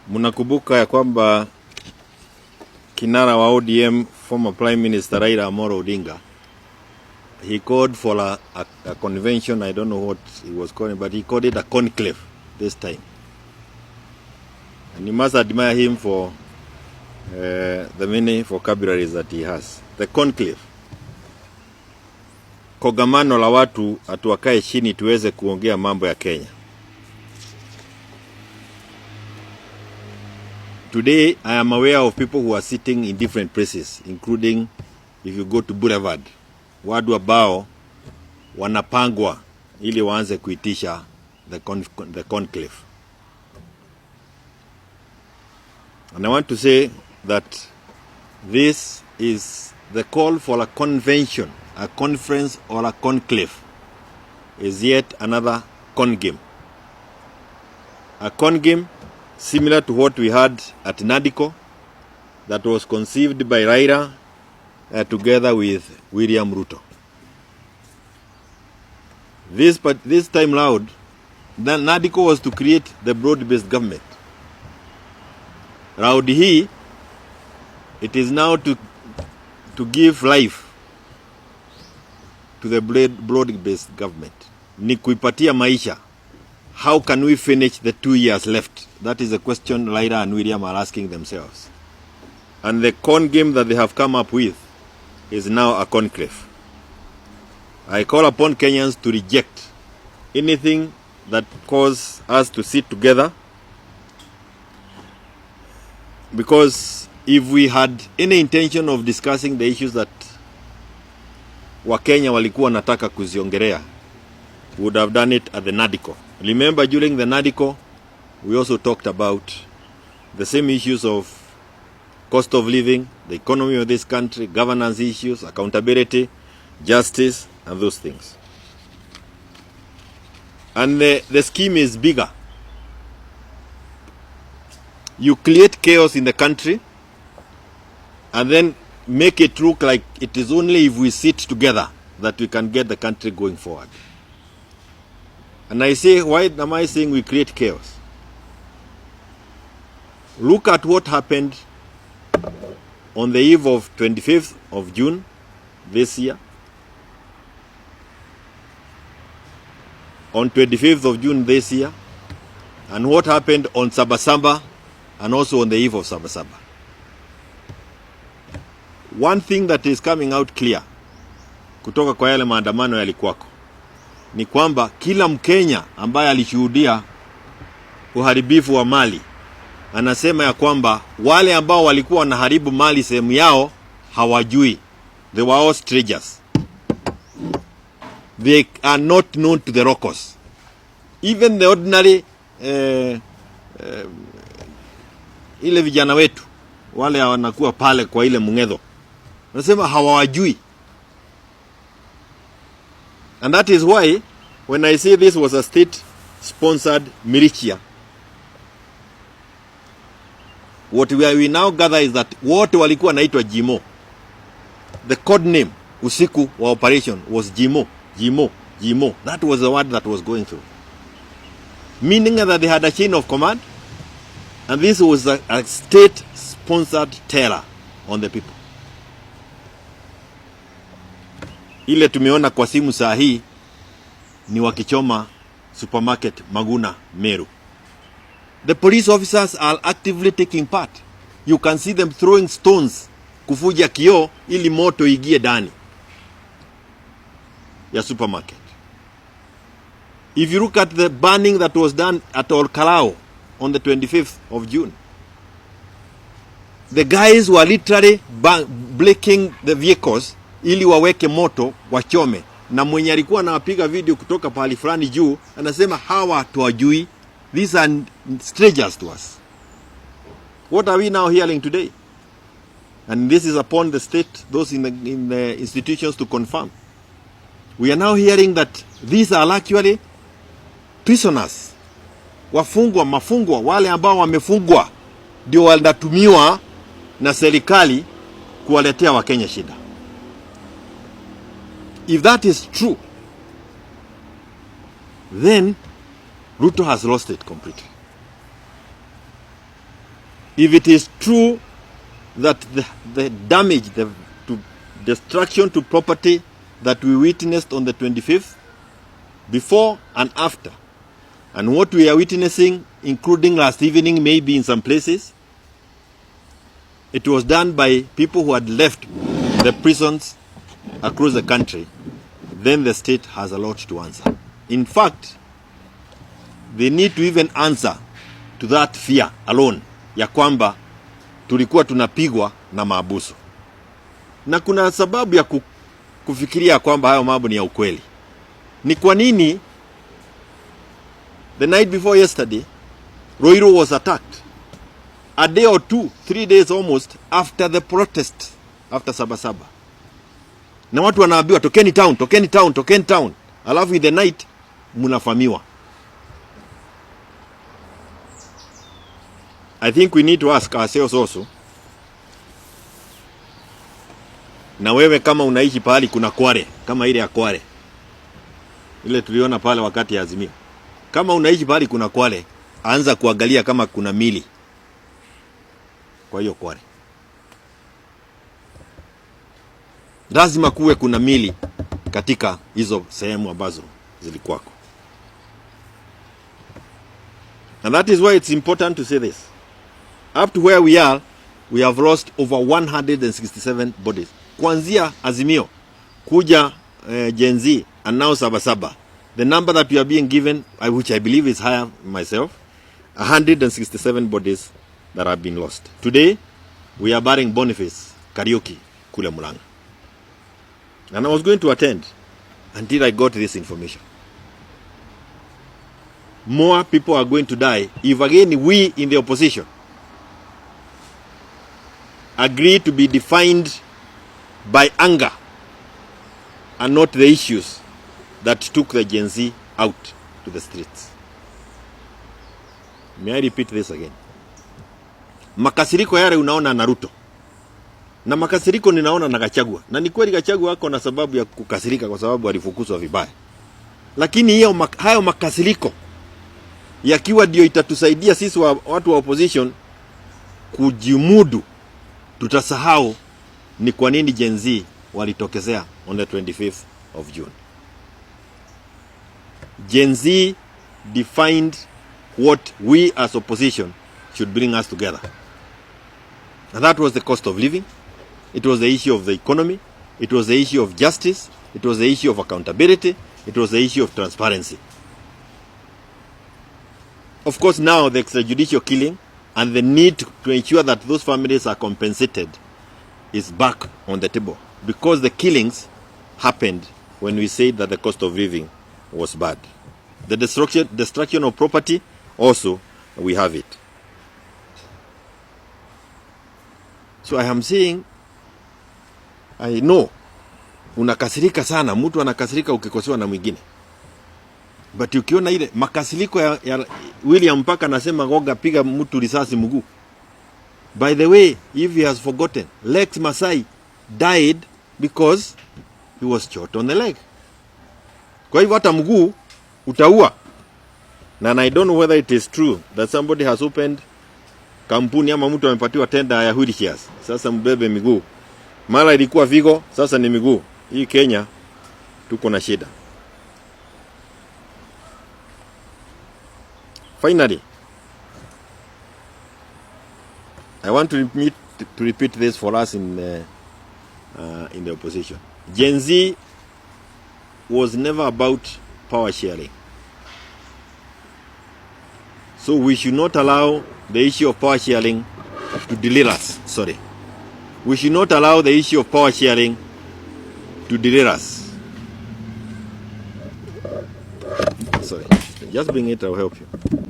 Mnakumbuka ya kwamba kinara wa ODM, former Prime Minister Raila Amolo Odinga, he called for a convention. I don't know what he was calling, but he called it a conclave this time. And you must admire him for the many vocabularies that he has. The conclave. Kongamano la watu atuwakae chini tuweze kuongea mambo ya Kenya. Today, I am aware of people who are sitting in different places, including if you go to Boulevard, wadu ambao wanapangwa ili waanze kuitisha the conclave. And I want to say that this is the call for a convention, a conference or a conclave is yet another con game. A con game similar to what we had at Nadiko, that was conceived by Raila together with William Ruto. This time round, Nadiko was to create the broad-based government. Round hii, it is now to give life to the broad-based government. Ni kuipatia maisha. How can we finish the 2 years left? That is a question Raila and William are asking themselves. And the con game that they have come up with is now a conclave. I call upon Kenyans to reject anything that causes us to sit together, because if we had any intention of discussing the issues that Wakenya walikuwa nataka kuziongelea, we would have done it at the Nadiko. Remember, during the Nadiko, we also talked about the same issues of cost of living, the economy of this country, governance issues, accountability, justice, and those things. And the scheme is bigger. You create chaos in the country and then make it look like it is only if we sit together that we can get the country going forward. And I say, why am I saying we create chaos? Look at what happened on the eve of 25th of June this year. On 25th of June this year. And what happened on Saba and also on the eve of Saba. One thing that is coming out clear kutoka kwa yale maandamano yalikuwako ni kwamba kila Mkenya ambaye alishuhudia uharibifu wa mali anasema ya kwamba wale ambao walikuwa wanaharibu mali sehemu yao hawajui. They were all strangers. They are not known to the locals. Even the ordinary ile vijana wetu wale wanakuwa pale kwa ile mung'edho wanasema hawajui. And that is why, when I say this was a state-sponsored militia, what we now gather is that wote walikuwa naitwa Jimo. The code name usiku wa operation was Jimo. That was the word that was going through. Meaning that they had a chain of command, and this was a state-sponsored terror on the people. Ile tumeona kwa simu saa hii ni wakichoma supermarket Maguna, Meru. The police officers are actively taking part. You can see them throwing stones kufuja kioo ili moto igie ndani ya supermarket. If you look at the burning that was done at Olkalao on the 25th of June, the guys were literally breaking the vehicles ili waweke moto wachome, na mwenye alikuwa anapiga video kutoka pahali fulani juu anasema hawa tuwajui. These are strangers to us. What are we now hearing today? And this is upon the state, those in the institutions to confirm. We are now hearing that these are actually prisoners. Mafungwa, wale ambao wamefungwa ndio wanatumiwa na serikali kuwaletea Wakenya shida. If that is true, then Ruto has lost it completely. if it is true that the damage, the destruction to property that we witnessed on the 25th, before and after, and what we are witnessing, including last evening, maybe in some places, it was done by people who had left the prisons across the country, then the state has a lot to answer. In fact, they need to even answer to that fear alone ya kwamba tulikuwa tunapigwa na maabusu. Na kuna sababu ya kufikiria kwamba hayo mambo ni ya ukweli. Ni kwa nini the night before yesterday Roiro was attacked a day or 2, 3 days almost after the protest, after Saba. Na watu wanaambiwa tokeni town, tokeni town, tokeni town. Alafu in the night munafamiwa. I think we need to ask ourselves also, na wewe kama unaishi pahali kuna Kware, kama ile ya Kware, ile tuliona pale wakati ya Azimio, kama unaishi pahali kuna Kware, anza kuangalia kama kuna mili kwa hiyo Kware. Lazima kuwe kuna mili katika hizo sehemu ambazo zilikuwako. And that is why it's important to say this. Up to where we are, we have lost over 167 bodies. Kuanzia Azimio, kuja Gen Z, and now Saba. The number that we are being given, which I believe is higher myself, 167 bodies that have been lost. Today, we are burying Boniface Karaoke kule Murang'a. And I was going to attend until I got this information. More people are going to die if again we in the opposition agree to be defined by anger and not the issues that took the Gen Z out to the streets. May I repeat this again? Makasiriko yale unaona na Ruto, na makasiriko ninaona na Gachagua. Na ni kweli Gachagua wako na sababu ya kukasirika kwa sababu alifukuzwa vibaya. Lakini hayo makasiriko yakiwa ndio itatusaidia sisi watu wa opposition kujimudu, tutasahau ni kwa nini Gen Z walitokezea on the 25th of June. Gen Z defined what we as opposition should bring us together. And that was the cost of living. It was the issue of the economy. It was the issue of justice. It was the issue of accountability. It was the issue of transparency. Of course, now the extrajudicial killing and the need to ensure that those families are compensated is back on the table, because the killings happened when we said that the cost of living was bad. The destruction of property also, we have it. So I am saying, I know unakasirika sana, mtu anakasirika ukikosewa na mwingine. But ukiona ile makasiriko ya William mpaka anasema goga piga mtu risasi mguu. By the way, if he has forgotten, Lex Masai died because he was shot on the leg. Kwa hivyo hata mguu utaua. And I don't know whether it is true that somebody has opened kampuni ama mtu amepatiwa tenda ya wheelchairs. Sasa mbebe miguu. Mara ilikuwa Vigo, sasa ni miguu. Hii Kenya tuko na shida. Finally, I want to repeat this for us in the opposition. Gen Z was never about power sharing. So we should not allow the issue of power sharing to derail us. Sorry. We should not allow the issue of power sharing to derail us. Sorry. Just bring it, I'll help you.